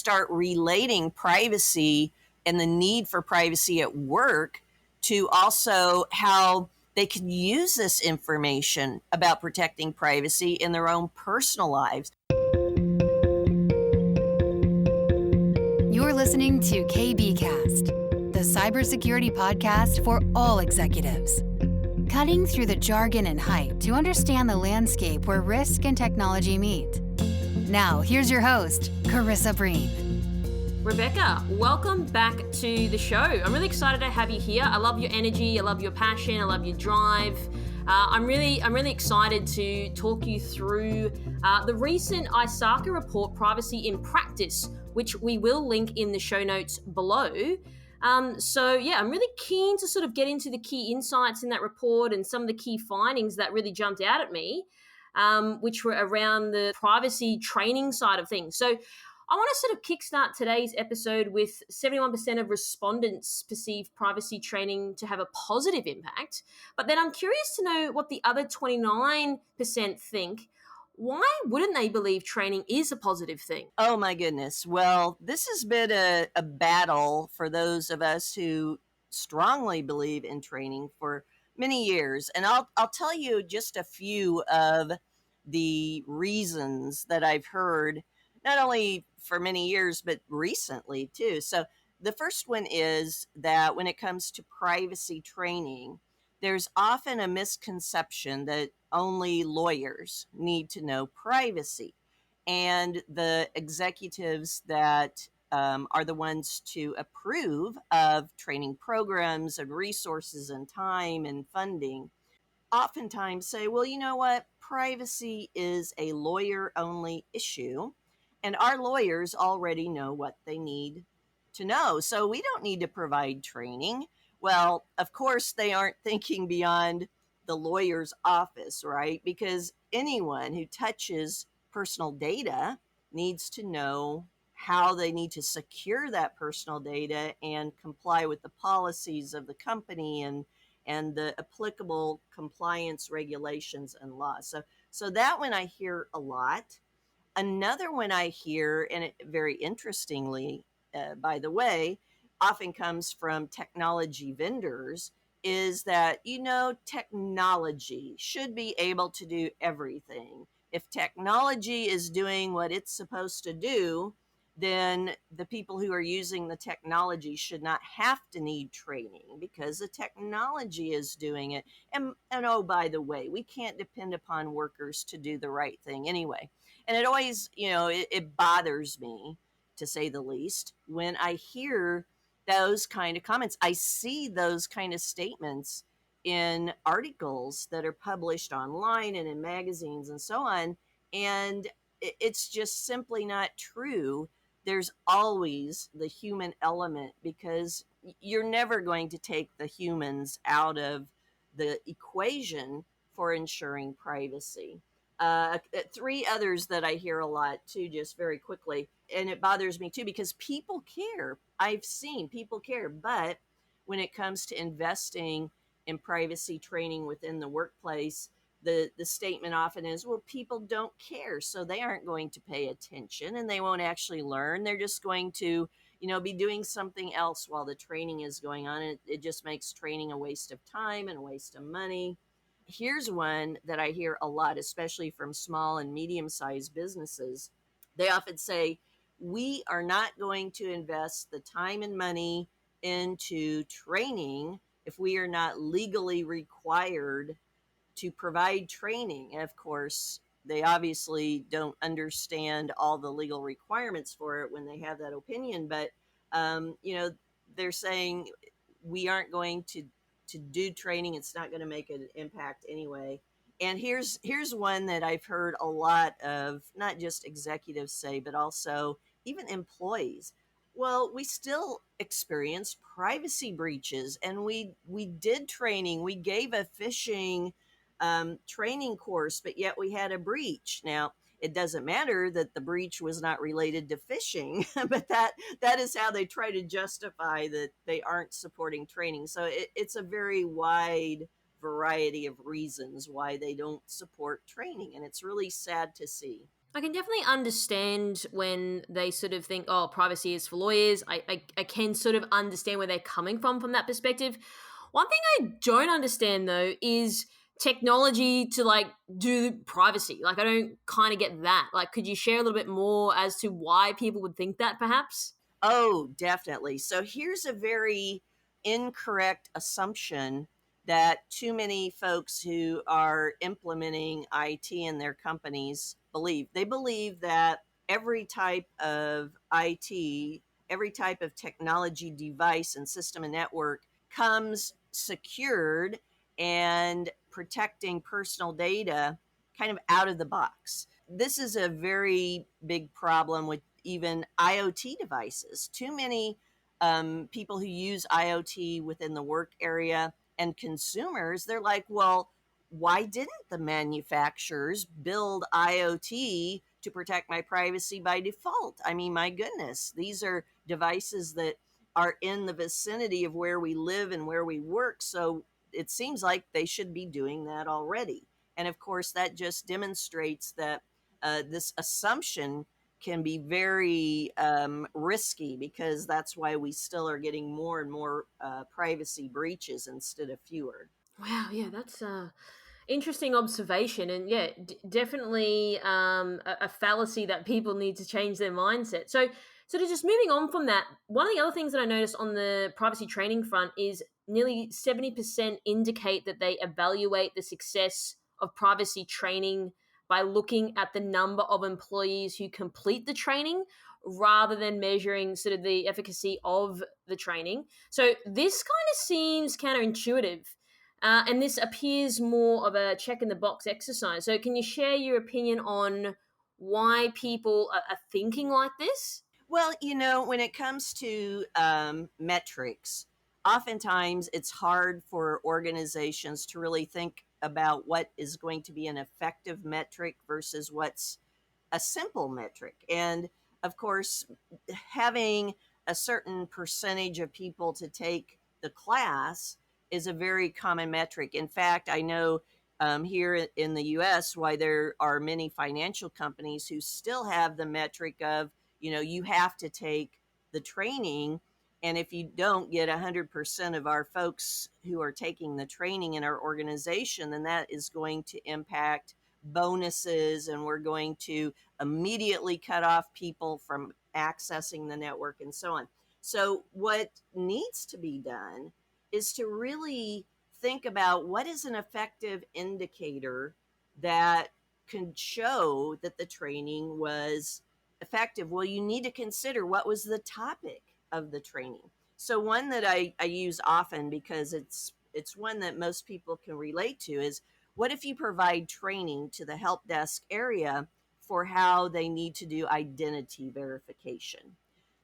start relating privacy and the need for privacy at work to also how they can use this information about protecting privacy in their own personal lives. You're listening to KBcast, the cybersecurity podcast for all executives. Cutting through the jargon and hype to understand the landscape where risk and technology meet. Now, here's your host, Carissa Breen. Rebecca, welcome back to the show. I'm really excited to have you here. I love your energy, I love your passion, I love your drive. I'm really excited to talk you through the recent ISACA report, Privacy in Practice, which we will link in the show notes below. I'm really keen to sort of get into the key insights in that report and some of the key findings that really jumped out at me, which were around the privacy training side of things. So I want to sort of kickstart today's episode with 71% of respondents perceive privacy training to have a positive impact. But then I'm curious to know what the other 29% think. Why wouldn't they believe training is a positive thing? Oh my goodness. Well, this has been a battle for those of us who strongly believe in training for many years. And I'll tell you just a few of the reasons that I've heard, not only for many years, but recently too. So the first one is that when it comes to privacy training, there's often a misconception that only lawyers need to know privacy. And the executives that are the ones to approve of training programs and resources and time and funding oftentimes say, well, you know what? Privacy is a lawyer-only issue, and our lawyers already know what they need to know. So we don't need to provide training. Well, of course, they aren't thinking beyond the lawyer's office, right? Because anyone who touches personal data needs to know how they need to secure that personal data and comply with the policies of the company and the applicable compliance regulations and laws. So that one I hear a lot. Another one I hear, and it, very interestingly, by the way, often comes from technology vendors, is that, technology should be able to do everything. If technology is doing what it's supposed to do, then the people who are using the technology should not have to need training because the technology is doing it. And oh, by the way, we can't depend upon workers to do the right thing anyway. And it always, it bothers me, to say the least, when I hear those kind of comments. I see those kind of statements in articles that are published online and in magazines and so on. And it's just simply not true. There's always the human element because you're never going to take the humans out of the equation for ensuring privacy. Three others that I hear a lot too, just very quickly, and it bothers me too because people care. I've seen people care, but when it comes to investing in privacy training within the workplace, the statement often is, well, people don't care, so they aren't going to pay attention and they won't actually learn. They're just going to, be doing something else while the training is going on. And it just makes training a waste of time and a waste of money. Here's one that I hear a lot, especially from small and medium-sized businesses. They often say, we are not going to invest the time and money into training if we are not legally required to provide training. And of course, they obviously don't understand all the legal requirements for it when they have that opinion. But, they're saying we aren't going to do training. It's not going to make an impact anyway. And here's one that I've heard a lot of, not just executives say, but also even employees. Well, we still experience privacy breaches, and we did training. We gave a phishing training course, but yet we had a breach. Now, it doesn't matter that the breach was not related to phishing, but that is how they try to justify that they aren't supporting training. So it's a very wide variety of reasons why they don't support training, and it's really sad to see. I can definitely understand when they sort of think, oh, privacy is for lawyers. I can sort of understand where they're coming from that perspective. One thing I don't understand though is technology to like do privacy. Like I don't kind of get that. Like could you share a little bit more as to why people would think that perhaps? Oh, definitely. So here's a very incorrect assumption that too many folks who are implementing IT in their companies believe. They believe that every type of IT, every type of technology device and system and network comes secured and protecting personal data kind of out of the box. This is a very big problem with even IoT devices. Too many people who use IoT within the work area and consumers, they're like, well, why didn't the manufacturers build IoT to protect my privacy by default? I mean, my goodness, these are devices that are in the vicinity of where we live and where we work. So it seems like they should be doing that already. And of course, that just demonstrates that this assumption can be very risky, because that's why we still are getting more and more privacy breaches instead of fewer. Wow, yeah, that's interesting observation, and yeah, definitely a fallacy that people need to change their mindset. So, sort of just moving on from that, one of the other things that I noticed on the privacy training front is nearly 70% indicate that they evaluate the success of privacy training by looking at the number of employees who complete the training rather than measuring sort of the efficacy of the training. So this kind of seems counterintuitive, and this appears more of a check in the box exercise. So, can you share your opinion on why people are thinking like this? Well, when it comes to metrics, oftentimes it's hard for organizations to really think about what is going to be an effective metric versus what's a simple metric. And of course, having a certain percentage of people to take the class is a very common metric. In fact, I know here in the US why there are many financial companies who still have the metric of, you have to take the training. And if you don't get 100% of our folks who are taking the training in our organization, then that is going to impact bonuses, and we're going to immediately cut off people from accessing the network and so on. So, what needs to be done is to really think about what is an effective indicator that can show that the training was effective. Well, you need to consider what was the topic of the training. So, one that I use often because it's one that most people can relate to is, what if you provide training to the help desk area for how they need to do identity verification?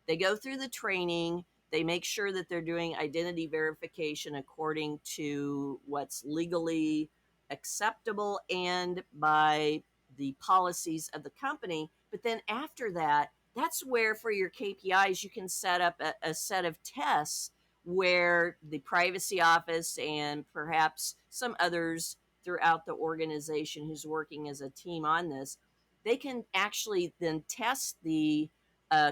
They go through the training, they make sure that they're doing identity verification according to what's legally acceptable and by the policies of the company. But then after that, that's where for your KPIs, you can set up a set of tests where the privacy office and perhaps some others throughout the organization who's working as a team on this, they can actually then test the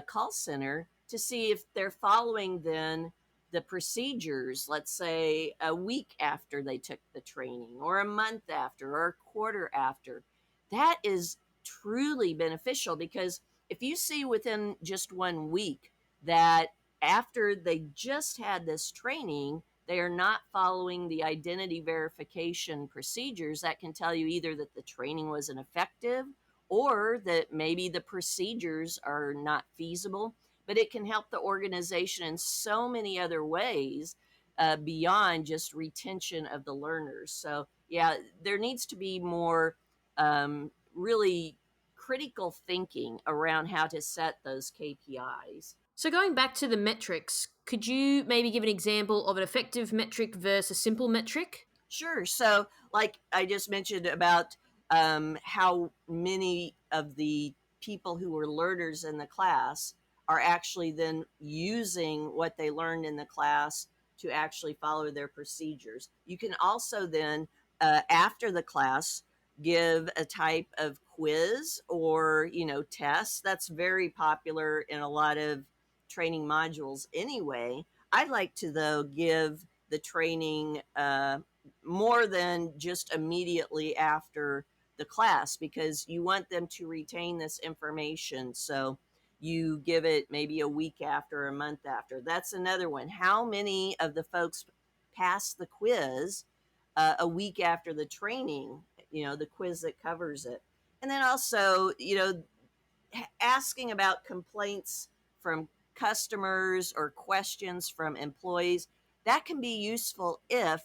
call center to see if they're following then the procedures, let's say a week after they took the training, or a month after, or a quarter after. That is truly beneficial, because if you see within just 1 week that after they just had this training, they are not following the identity verification procedures, that can tell you either that the training wasn't effective or that maybe the procedures are not feasible. But it can help the organization in so many other ways, beyond just retention of the learners. So, yeah, there needs to be more really critical thinking around how to set those KPIs. So, going back to the metrics, could you maybe give an example of an effective metric versus a simple metric? Sure. So, like I just mentioned about how many of the people who were learners in the class are actually then using what they learned in the class to actually follow their procedures. You can also then, after the class, give a type of quiz or, tests. That's very popular in a lot of training modules anyway. I'd like to, though, give the training more than just immediately after the class, because you want them to retain this information. So you give it maybe a week after, a month after. That's another one. How many of the folks pass the quiz a week after the training, the quiz that covers it? And then also, asking about complaints from customers or questions from employees, that can be useful if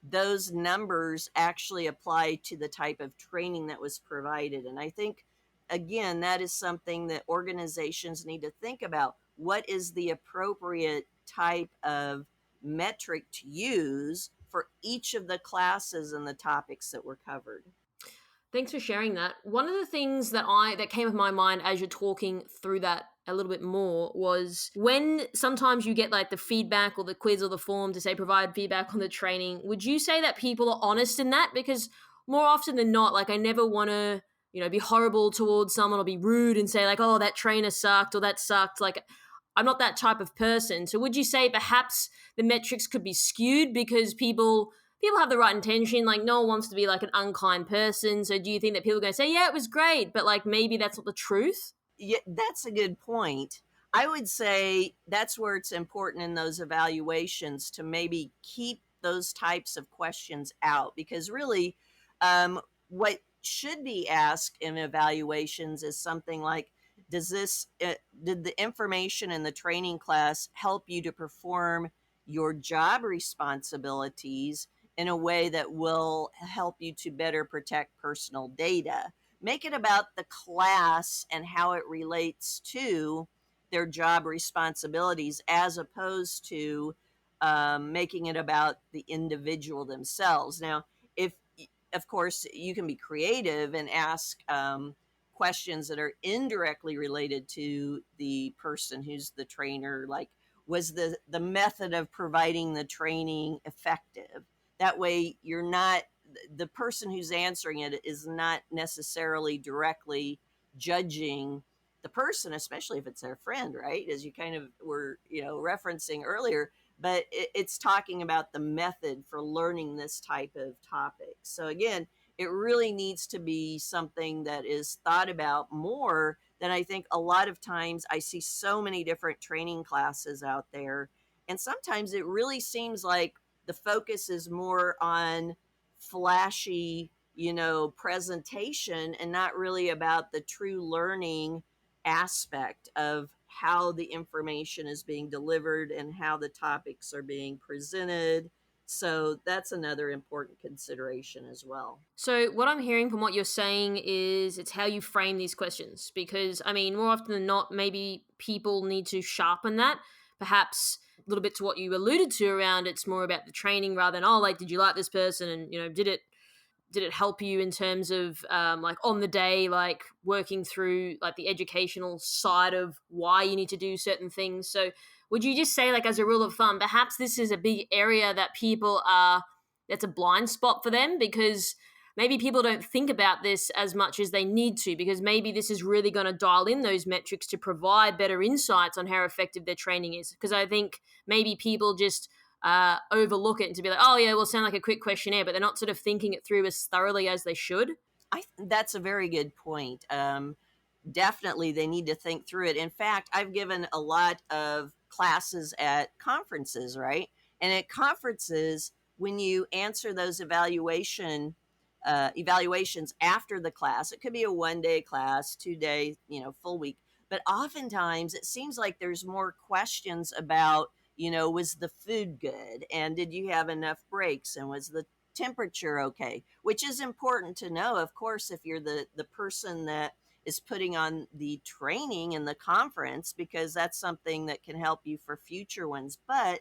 those numbers actually apply to the type of training that was provided. And I think, again, that is something that organizations need to think about. What is the appropriate type of metric to use for each of the classes and the topics that were covered? Thanks for sharing that. One of the things that came to my mind as you're talking through that a little bit more was when sometimes you get like the feedback or the quiz or the form to say provide feedback on the training. Would you say that people are honest in that? Because more often than not, like I never want to, be horrible towards someone or be rude and say like, oh, that trainer sucked or that sucked. Like I'm not that type of person. So would you say perhaps the metrics could be skewed because people have the right intention? Like no one wants to be like an unkind person. So do you think that people are going to say, yeah, it was great, but like maybe that's not the truth? Yeah, that's a good point. I would say that's where it's important in those evaluations to maybe keep those types of questions out, because really, what should be asked in evaluations is something like, did the information in the training class help you to perform your job responsibilities in a way that will help you to better protect personal data? Make it about the class and how it relates to their job responsibilities, as opposed to making it about the individual themselves. Now, if of course you can be creative and ask questions that are indirectly related to the person who's the trainer, like, was the method of providing the training effective? That way you're not, the person who's answering it is not necessarily directly judging the person, especially if it's their friend, right? As you kind of were, referencing earlier, but it's talking about the method for learning this type of topic. So again, it really needs to be something that is thought about more than, I think a lot of times I see so many different training classes out there. And sometimes it really seems like the focus is more on flashy, presentation, and not really about the true learning aspect of how the information is being delivered and how the topics are being presented. So that's another important consideration as well. So what I'm hearing from what you're saying is it's how you frame these questions, because I mean more often than not maybe people need to sharpen that. Perhaps a little bit to what you alluded to around it's more about the training rather than, oh, like, did you like this person, and did it help you in terms of like on the day, like working through like the educational side of why you need to do certain things? So would you just say, like, as a rule of thumb, perhaps this is a big area that that's a blind spot for them, because maybe people don't think about this as much as they need to, because maybe this is really going to dial in those metrics to provide better insights on how effective their training is? Because I think maybe people just overlook it and to be like, oh yeah, will sound like a quick questionnaire, but they're not sort of thinking it through as thoroughly as they should. That's a very good point. Definitely, they need to think through it. In fact, I've given a lot of classes at conferences, right? And at conferences, when you answer those evaluations after the class, it could be a 1-day class, 2-day, full week. But oftentimes, it seems like there's more questions about, was the food good, and did you have enough breaks, and was the temperature okay? Which is important to know, of course, if you're the person that is putting on the training and the conference, because that's something that can help you for future ones. But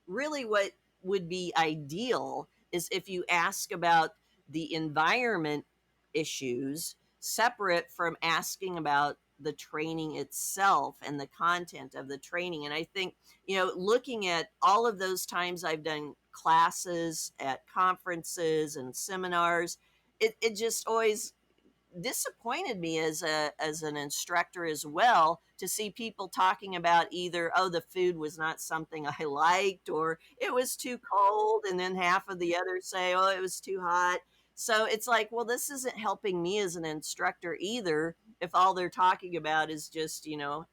really, what would be ideal is if you ask about the environment issues separate from asking about the training itself and the content of the training. And I think, looking at all of those times I've done classes at conferences and seminars, it just always disappointed me as an instructor as well, to see people talking about either, oh, the food was not something I liked, or it was too cold, and then half of the others say, oh, it was too hot. So it's like, well, this isn't helping me as an instructor either, if all they're talking about is just,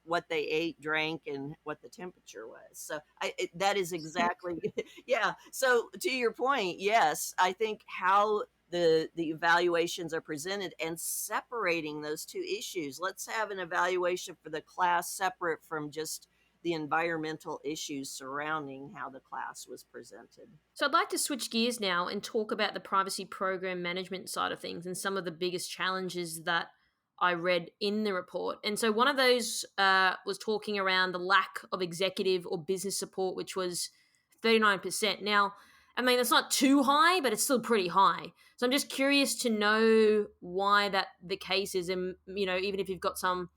what they ate, drank, and what the temperature was. So that is exactly yeah. So to your point, yes, I think how the evaluations are presented and separating those two issues. Let's have an evaluation for the class separate from just the environmental issues surrounding how the class was presented. So I'd like to switch gears now and talk about the privacy program management side of things and some of the biggest challenges that I read in the report. And so one of those was talking around the lack of executive or business support, which was 39%. Now, I mean, it's not too high, but it's still pretty high. So I'm just curious to know why that the case is, and even if you've got some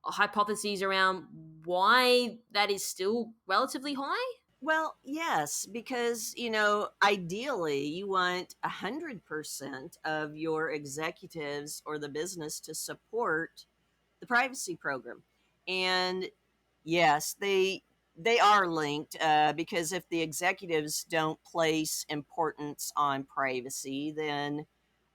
hypotheses around why that is still relatively high. Well, yes, because, ideally you want 100% of your executives or the business to support the privacy program. And yes, they are linked, because if the executives don't place importance on privacy, then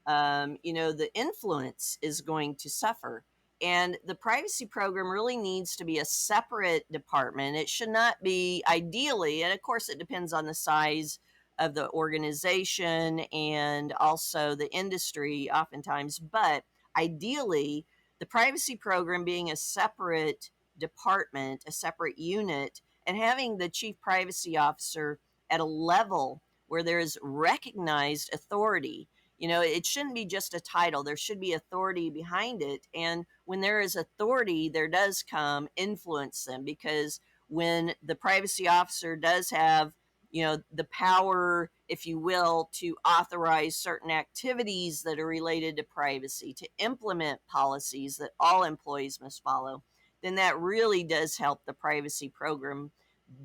the influence is going to suffer. And the privacy program really needs to be a separate department. It should not be, ideally, and of course, it depends on the size of the organization and also the industry, oftentimes, but ideally, the privacy program being a separate department, a separate unit, and having the chief privacy officer at a level where there is recognized authority. It shouldn't be just a title. There should be authority behind it. And when there is authority, there does come influence them, because when the privacy officer does have, the power, if you will, to authorize certain activities that are related to privacy, to implement policies that all employees must follow, then that really does help the privacy program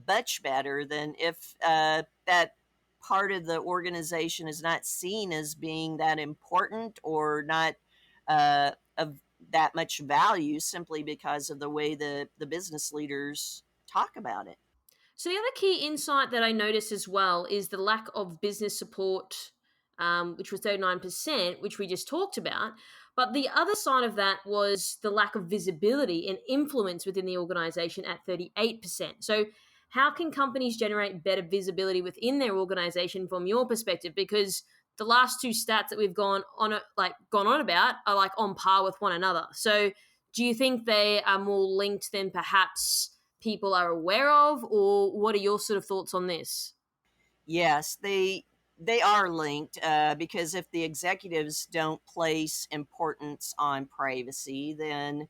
much better than if that part of the organization is not seen as being that important, or not of that much value, simply because of the way the business leaders talk about it. So the other key insight that I noticed as well is the lack of business support, which was 39%, which we just talked about. But the other side of that was the lack of visibility and influence within the organization at 38%. So how can companies generate better visibility within their organization from your perspective? Because the last two stats that we've gone on about are like on par with one another. So do you think they are more linked than perhaps people are aware of, or what are your sort of thoughts on this? Yes, they are linked, because if the executives don't place importance on privacy, then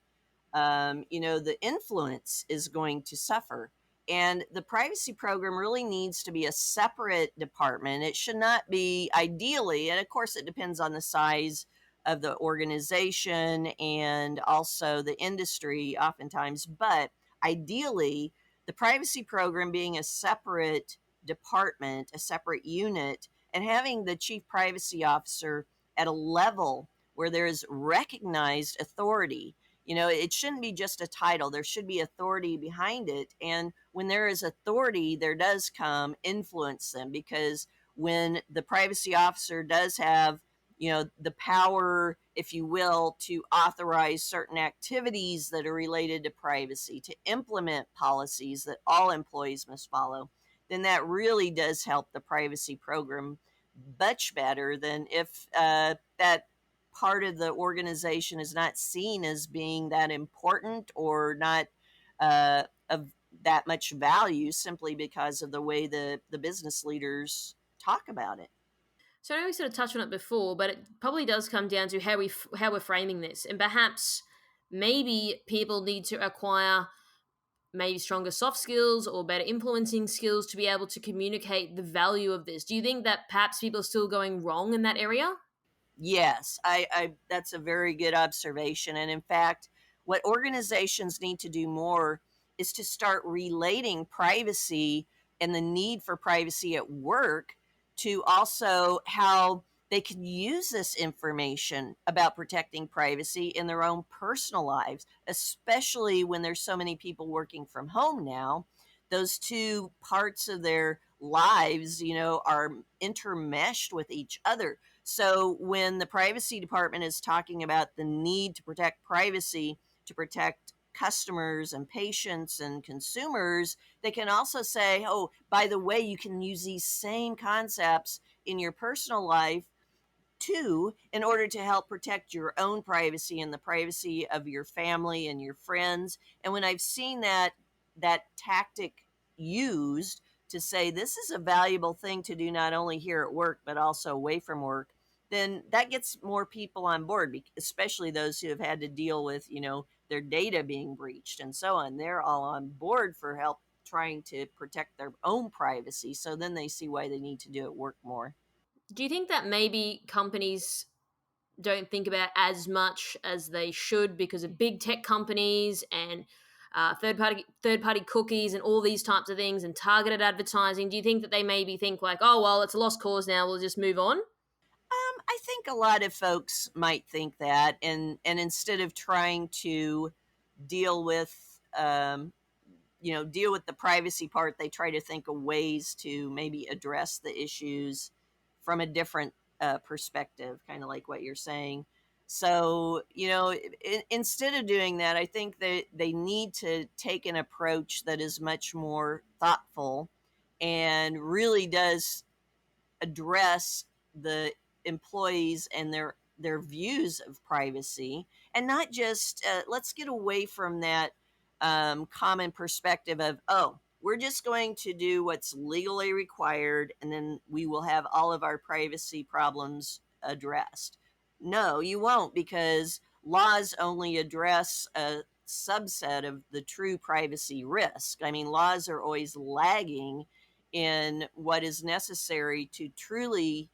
the influence is going to suffer. And the privacy program really needs to be a separate department. It should not be, ideally, and of course, it depends on the size of the organization and also the industry, oftentimes, but ideally, the privacy program being a separate department, a separate unit, and having the chief privacy officer at a level where there is recognized authority. It shouldn't be just a title. There should be authority behind it. And when there is authority, there does come influence them, because when the privacy officer does have, the power, if you will, to authorize certain activities that are related to privacy, to implement policies that all employees must follow, then that really does help the privacy program much better than if that part of the organization is not seen as being that important, or not of that much value, simply because of the way the business leaders talk about it. So I know we sort of touched on it before, but it probably does come down to how we're framing this, and perhaps maybe people need to acquire maybe stronger soft skills or better influencing skills to be able to communicate the value of this. Do you think that perhaps people are still going wrong in that area? Yes, I that's a very good observation. And in fact, what organizations need to do more is to start relating privacy and the need for privacy at work to also how they can use this information about protecting privacy in their own personal lives, especially when there's so many people working from home now. Those two parts of their lives, are intermeshed with each other. So when the privacy department is talking about the need to protect privacy, to protect customers and patients and consumers, they can also say, oh, by the way, you can use these same concepts in your personal life too, in order to help protect your own privacy and the privacy of your family and your friends. And when I've seen that tactic used to say this is a valuable thing to do not only here at work but also away from work, then that gets more people on board, especially those who have had to deal with, their data being breached and so on. They're all on board for help trying to protect their own privacy. So then they see why they need to do it work more. Do you think that maybe companies don't think about as much as they should because of big tech companies and third party cookies and all these types of things and targeted advertising? Do you think that they maybe think like, oh well, it's a lost cause now, we'll just move on? I think a lot of folks might think that, and instead of trying to deal with, deal with the privacy part, they try to think of ways to maybe address the issues from a different perspective, kind of like what you're saying. So, instead of doing that, I think that they need to take an approach that is much more thoughtful and really does address the employees and their views of privacy, and not just let's get away from that common perspective of, oh, we're just going to do what's legally required and then we will have all of our privacy problems addressed. No, you won't, because laws only address a subset of the true privacy risk. I mean, laws are always lagging in what is necessary to truly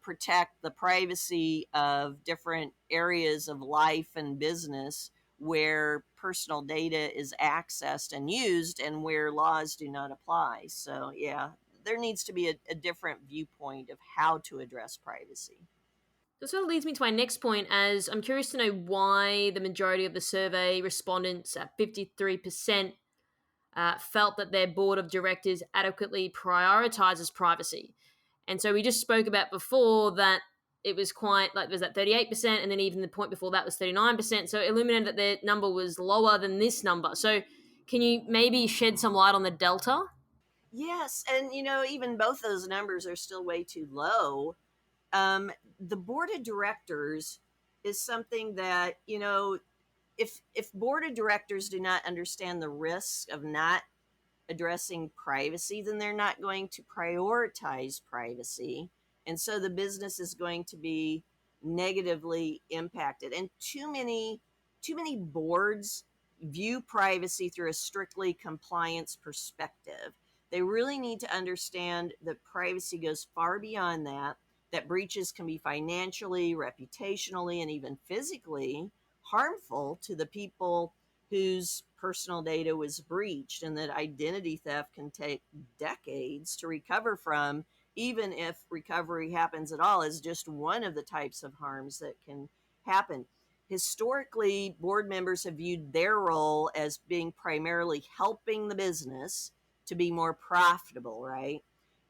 protect the privacy of different areas of life and business where personal data is accessed and used and where laws do not apply. So, yeah, there needs to be a different viewpoint of how to address privacy. That sort of leads me to my next point, as I'm curious to know why the majority of the survey respondents at 53% felt that their board of directors adequately prioritizes privacy. And so we just spoke about before that it was quite like there's that 38%, and then even the point before that was 39%. So it illuminated that their number was lower than this number. So can you maybe shed some light on the delta? Yes, and even both those numbers are still way too low. The board of directors is something that, if board of directors do not understand the risk of not addressing privacy, then they're not going to prioritize privacy. And so the business is going to be negatively impacted. And too many boards view privacy through a strictly compliance perspective. They really need to understand that privacy goes far beyond that breaches can be financially, reputationally, and even physically harmful to the people whose personal data was breached, and that identity theft can take decades to recover from, even if recovery happens at all, is just one of the types of harms that can happen. Historically, board members have viewed their role as being primarily helping the business to be more profitable, right?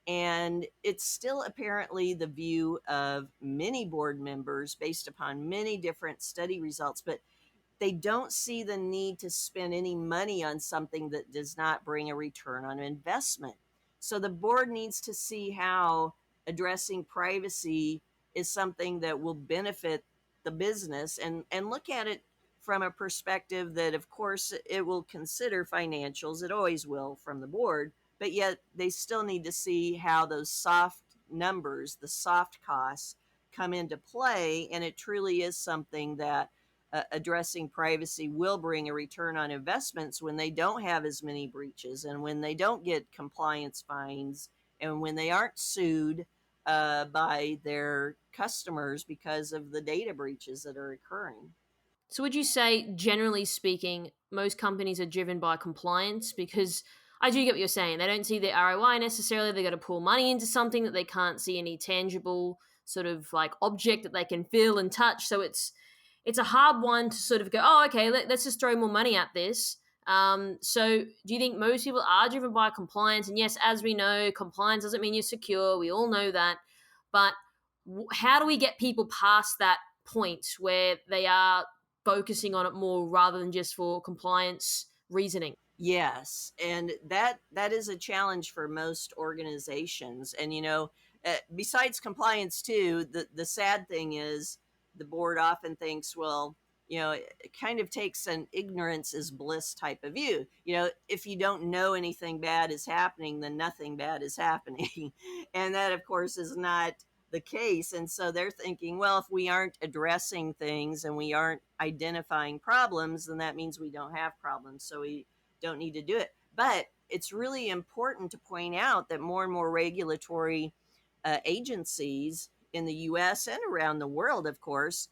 And it's still apparently the view of many board members based upon many different study results, but they don't see the need to spend any money on something that does not bring a return on investment. So the board needs to see how addressing privacy is something that will benefit the business, and look at it from a perspective that, of course, it will consider financials. It always will from the board, but yet they still need to see how those soft numbers, the soft costs, come into play. And it truly is something that addressing privacy will bring a return on investments when they don't have as many breaches, and when they don't get compliance fines, and when they aren't sued by their customers because of the data breaches that are occurring. So would you say, generally speaking, most companies are driven by compliance? Because I do get what you're saying. They don't see the ROI necessarily. They got to pull money into something that they can't see any tangible sort of like object that they can feel and touch. So it's a hard one to sort of go, oh, okay, let's just throw more money at this. So do you think most people are driven by compliance? And yes, as we know, compliance doesn't mean you're secure. We all know that. But how do we get people past that point where they are focusing on it more rather than just for compliance reasoning? Yes, and that is a challenge for most organizations. And besides compliance too, the sad thing is the board often thinks, well, it kind of takes an ignorance is bliss type of view. If you don't know anything bad is happening, then nothing bad is happening. And that, of course, is not the case. And so they're thinking, well, if we aren't addressing things and we aren't identifying problems, then that means we don't have problems. So we don't need to do it. But it's really important to point out that more and more regulatory agencies in the US and around the world, of course,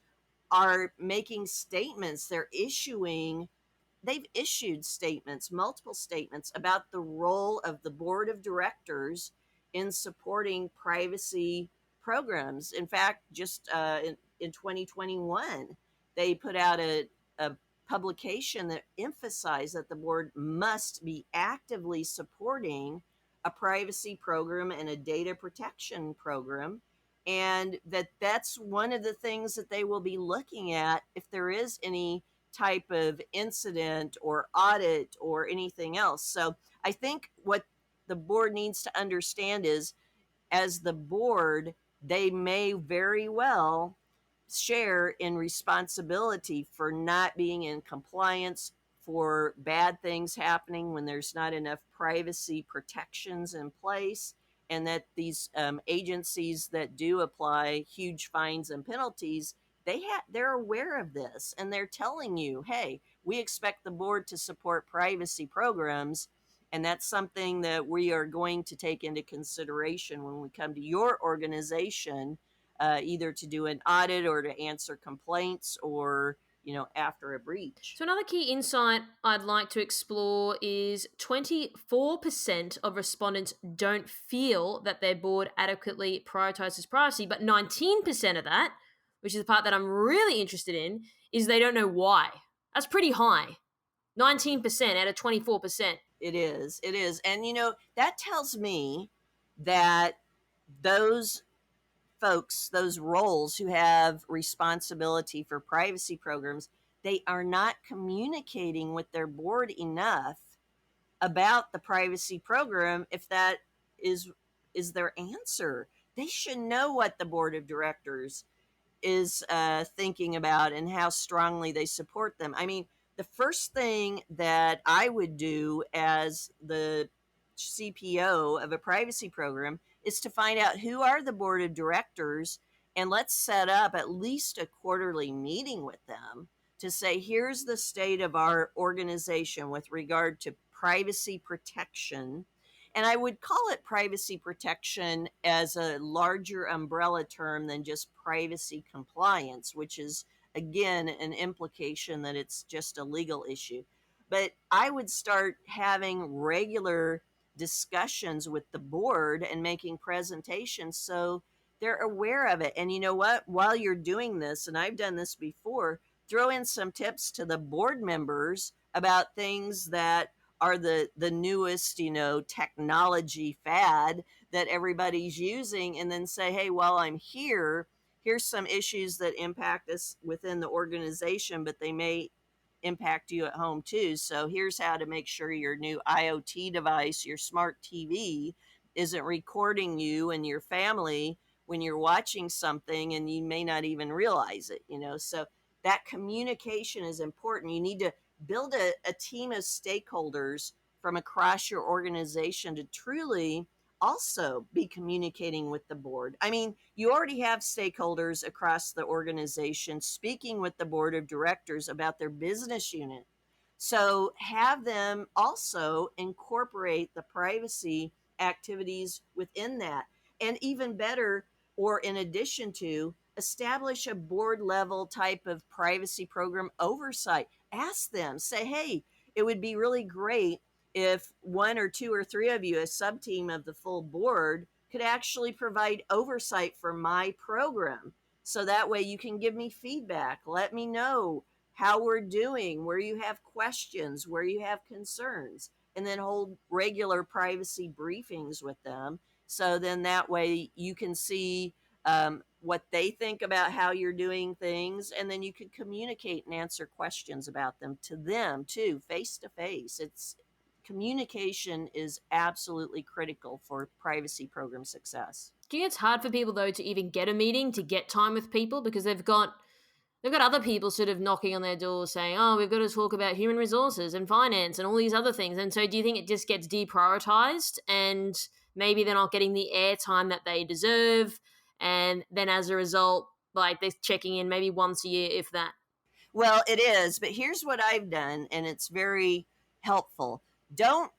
are making statements. They've issued statements, multiple statements about the role of the board of directors in supporting privacy programs. In fact, just in 2021, they put out a publication that emphasized that the board must be actively supporting a privacy program and a data protection program, and that's one of the things that they will be looking at if there is any type of incident or audit or anything else. So I think what the board needs to understand is, as the board, they may very well share in responsibility for not being in compliance, for bad things happening when there's not enough privacy protections in place, and that these agencies that do apply huge fines and penalties, they're aware of this, and they're telling you, hey, we expect the board to support privacy programs, and that's something that we are going to take into consideration when we come to your organization, either to do an audit or to answer complaints, or after a breach. So, another key insight I'd like to explore is 24% of respondents don't feel that their board adequately prioritizes privacy, but 19% of that, which is the part that I'm really interested in, is they don't know why. That's pretty high. 19% out of 24%. It is. And, that tells me that those folks, those roles who have responsibility for privacy programs, they are not communicating with their board enough about the privacy program. If that is their answer, they should know what the board of directors is thinking about and how strongly they support them. I mean, the first thing that I would do as the CPO of a privacy program is to find out who are the board of directors, and let's set up at least a quarterly meeting with them to say, here's the state of our organization with regard to privacy protection. And I would call it privacy protection as a larger umbrella term than just privacy compliance, which is, again, an implication that it's just a legal issue. But I would start having regular discussions with the board and making presentations so they're aware of it. And you know what? While you're doing this, and I've done this before, throw in some tips to the board members about things that are the newest, technology fad that everybody's using, and then say, hey, while I'm here, here's some issues that impact us within the organization, but they may impact you at home too. So here's how to make sure your new IoT device, your smart TV, isn't recording you and your family when you're watching something, and you may not even realize it, So that communication is important. You need to build a team of stakeholders from across your organization to truly also be communicating with the board. I mean, you already have stakeholders across the organization speaking with the board of directors about their business unit. So have them also incorporate the privacy activities within that. And even better, or in addition to, establish a board level type of privacy program oversight. Ask them, say, hey, it would be really great if one or two or three of you, a sub team of the full board, could actually provide oversight for my program. So that way you can give me feedback. Let me know how we're doing, where you have questions, where you have concerns, and then hold regular privacy briefings with them. So then that way you can see what they think about how you're doing things, and then you could communicate and answer questions about them to them too, face to face. It's communication is absolutely critical for privacy program success. Do you think it's hard for people though to even get a meeting, to get time with people, because they've got other people sort of knocking on their door saying, oh, we've got to talk about human resources and finance and all these other things. And so do you think it just gets deprioritized and maybe they're not getting the airtime that they deserve? And then as a result, like they're checking in maybe once a year, if that. Well, it is, but here's what I've done, and it's very helpful. Don't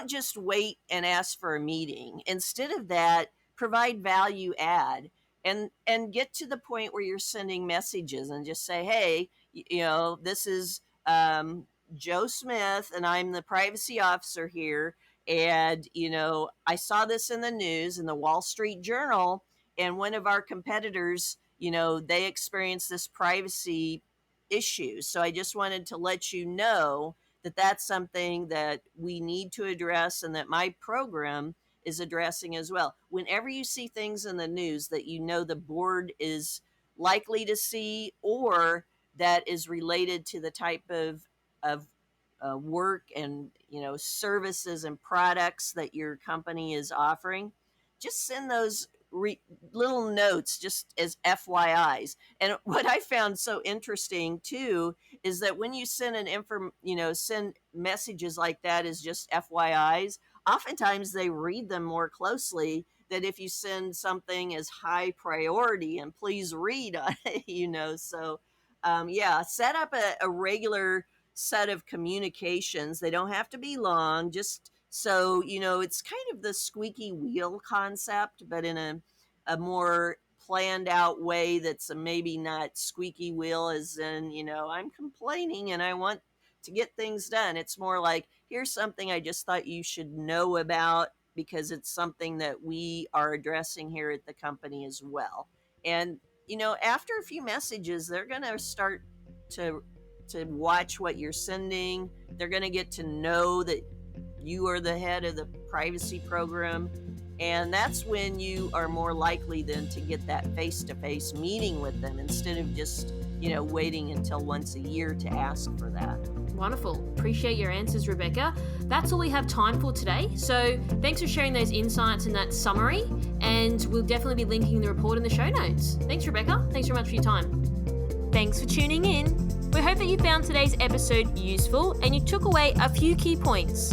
just wait and ask for a meeting. Instead of that, provide value add and get to the point where you're sending messages and just say, hey, this is Joe Smith, and I'm the privacy officer here. And, I saw this in the news in the Wall Street Journal, and one of our competitors, they experienced this privacy issue. So I just wanted to let you know that that's something that we need to address and that my program is addressing as well. Whenever you see things in the news that the board is likely to see, or that is related to the type of work and services and products that your company is offering, just send those little notes just as FYIs. And what I found so interesting too is that when you send send messages like that as just FYIs, oftentimes they read them more closely than if you send something as high priority and please read on it. So set up a regular set of communications. They don't have to be long, just so it's kind of the squeaky wheel concept, but in a more planned out way that's maybe not squeaky wheel as in, I'm complaining and I want to get things done. It's more like, here's something I just thought you should know about because it's something that we are addressing here at the company as well. And, after a few messages, they're going to start to watch what you're sending. They're going to get to know that you are the head of the privacy program. And that's when you are more likely then to get that face-to-face meeting with them instead of just, waiting until once a year to ask for that. Wonderful. Appreciate your answers, Rebecca. That's all we have time for today. So thanks for sharing those insights and that summary. And we'll definitely be linking the report in the show notes. Thanks, Rebecca. Thanks very much for your time. Thanks for tuning in. We hope that you found today's episode useful and you took away a few key points.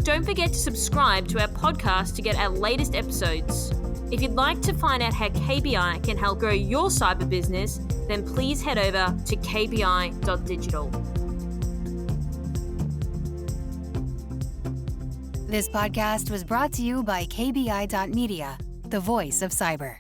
Don't forget to subscribe to our podcast to get our latest episodes. If you'd like to find out how KBI can help grow your cyber business, then please head over to kbi.digital. This podcast was brought to you by KBI.media, the voice of cyber.